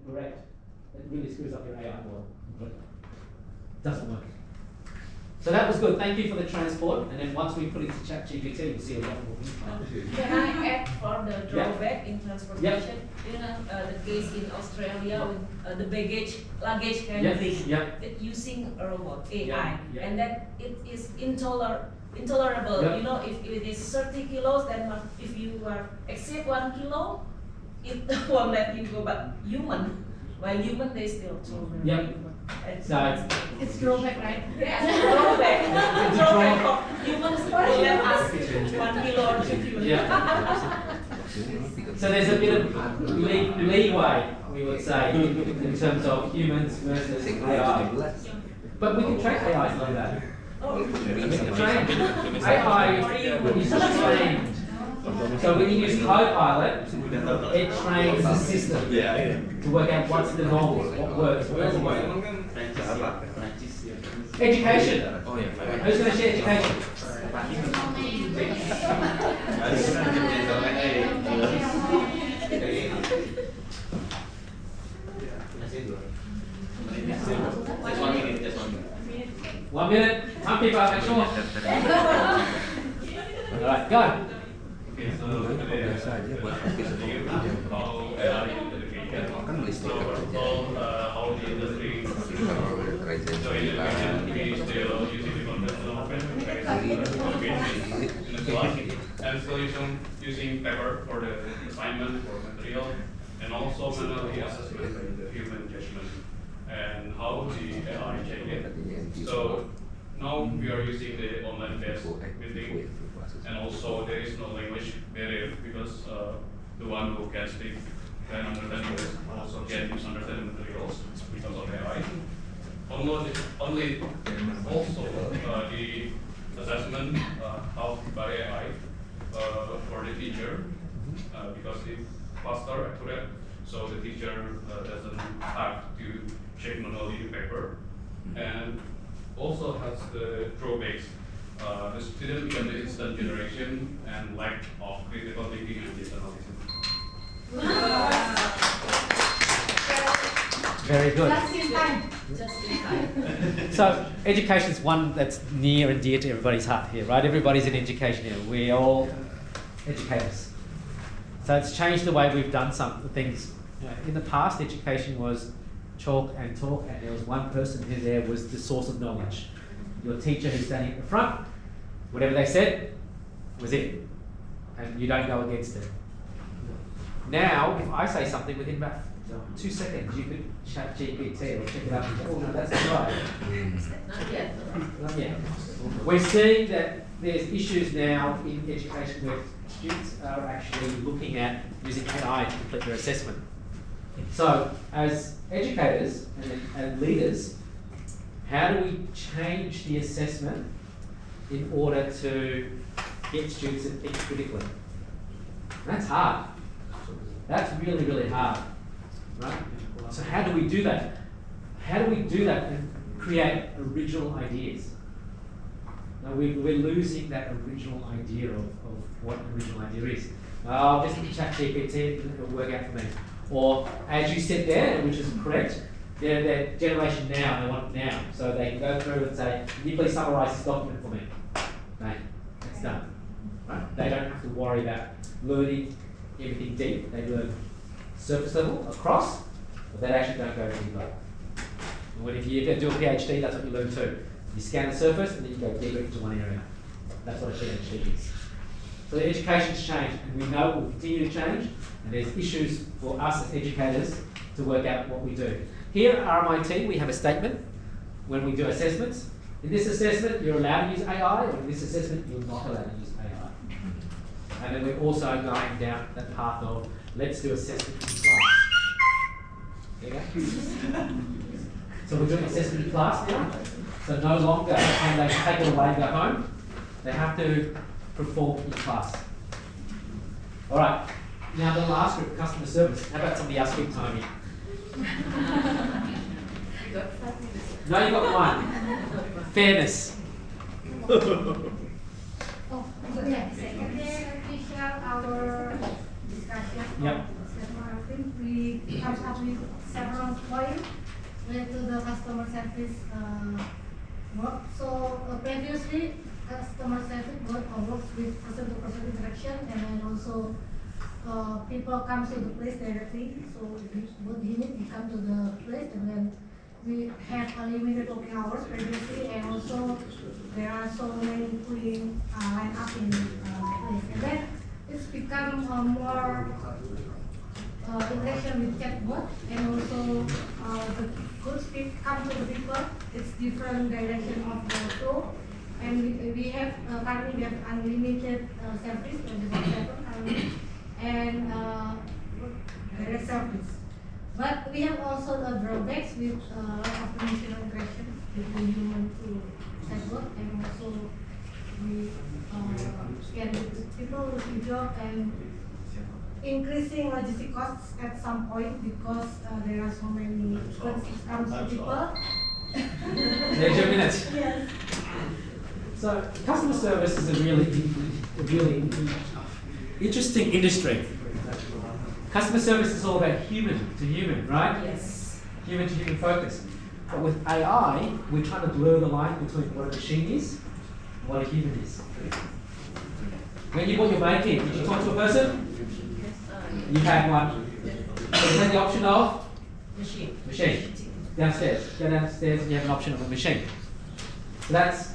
incorrect, it really screws up your AI model completely. Doesn't work. So that was good. Thank you for the transport. And then once we put it into ChatGPT, we'll see a lot more info. Can I add for the drawback in transportation? You know, the case in Australia with the luggage handling, using a robot, AI, and that it is intolerable. You know, if it is 30 kilos, then if you exceed 1 kilo, it won't let you go. But human, while human, they still tolerate. So it's drawback, right? Yes, drawback. Drawback of humans will let us 1 kilo or 2 kilos. So there's a bit of leeway, we would say, in terms of humans versus AI. But we can train AI to do that. Train AI is trained. So when you use Copilot, it trains the system to work out what's the normal, what works, what doesn't work. Education. Who's going to share education? One minute. Some people are sure. All right, go. Okay, so today I'm presenting how AI in education. So first of all, how the industry. So in education, we still using the conventional in the class, and still using paper for the assignment or material, and also manually assessment by the human judgment, and how the AI check it. So now we are using the online based meeting. And also there is no language barrier because the one who can speak can understand English also can understand the materials because of AI. Only also the assessment helped by AI for the teacher because it's faster, accurate, so the teacher doesn't have to check manually the paper, and also has the drawbacks. The student become the instant generation and lack of critical thinking and data analysis. Very good. Just in time. Just in time. So education is one that's near and dear to everybody's heart here, right? Everybody's in education here. We're all educators. So it's changed the way we've done some things. You know, in the past, education was chalk and talk, and there was one person who there was the source of knowledge. Your teacher who's standing at the front, whatever they said was it, and you don't go against it. Now, if I say something within about 2 seconds, you could chat GPT or check it out and say, oh no, that's not right. Not yet. Not yet. We're seeing that there's issues now in education where students are actually looking at using AI to complete their assessment. So, as educators and leaders, how do we change the assessment in order to get students to think critically? That's hard. That's really, really hard, right? So how do we do that? How do we do that and create original ideas? Now we're losing that original idea of what an original idea is. I'll just chat GPT and it'll work out for me. Or as you said there, which is correct, they're generation now, they want it now. So they can go through and say, can you please summarize this document for me? Right, it's done. Right? They don't have to worry about learning everything deep. They learn surface level across, but they actually don't go deeper. And if you do a PhD, that's what you learn too. You scan the surface and then you go deeper into one area. That's what a PhD is. So the education's changed, and we know it will continue to change, and there's issues for us as educators to work out what we do. Here at RMIT, we have a statement when we do assessments. In this assessment, you're allowed to use AI, or in this assessment, you're not allowed to use AI. And then we're also going down that path of, let's do assessment in class. There you go. So we're doing assessment in class now. So no longer can they take it away and go home. They have to perform in class. All right. Now the last group, customer service. How about somebody else keep time here? No, you got one. Fairness. Oh, so yeah, second day we share our discussion. Yep. I think we comes up with several points related to the customer service work. So previously, customer service works with person-to-person interaction, and then also people come to the place directly. So what he need, he come to the place, and then we have unlimited working hours previously, and also there are so many queuing line up in place. And then it's become more interaction with chatbot, and also the goods come to the people. It's different direction of the flow, and we have currently we have unlimited service 24/7 and direct service. But we have also the drawbacks with automation interaction between human to chatbot, and also we can people lose job and increasing logistic costs at some point because there are so many goods comes to people. There's your minute. Yes. So customer service is a really interesting industry. Customer service is all about human to human, right? Yes. Human to human focus. But with AI, we're trying to blur the line between what a machine is and what a human is. When you bought your banking, did you talk to a person? You had one. So you had the option of machine. Downstairs. Go downstairs and you have an option of a machine. So that's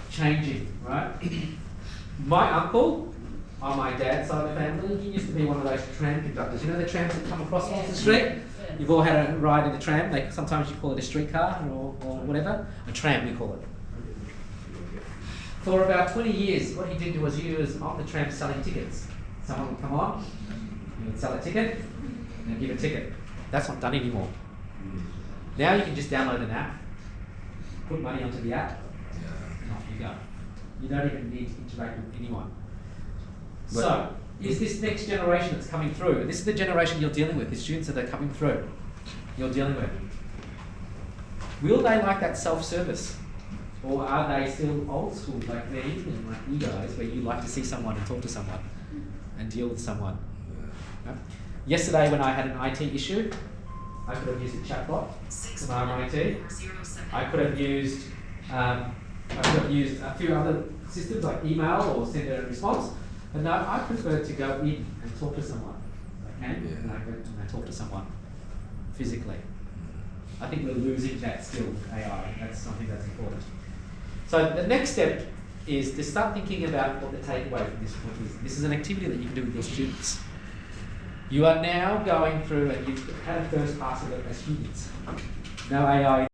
changing, right? My uncle, on my dad's side of the family, he used to be one of those tram conductors. You know the trams that come across the street? You've all had a ride in a tram. Sometimes you call it a streetcar or whatever. A tram, we call it. For about 20 years, what he did was he was on the tram selling tickets. Someone would come on, he would sell a ticket, and give a ticket. That's not done anymore. Now you can just download an app, put money onto the app, and off you go. You don't even need to interact with anyone. So, is this next generation that's coming through, and this is the generation you're dealing with, the students that are coming through, you're dealing with. Will they like that self-service? Or are they still old school like me and like you guys, where you like to see someone and talk to someone and deal with someone? Yeah. Yesterday when I had an IT issue, I could have used a chatbot from RMIT. I could have used a few other systems like email or send a response. But no, I prefer to go in and talk to someone. Okay? And I go and I talk to someone physically. I think we're losing that skill with AI. That's something that's important. So the next step is to start thinking about what the takeaway from this point is. This is an activity that you can do with your students. You are now going through and you've had a first pass of it as humans. No AI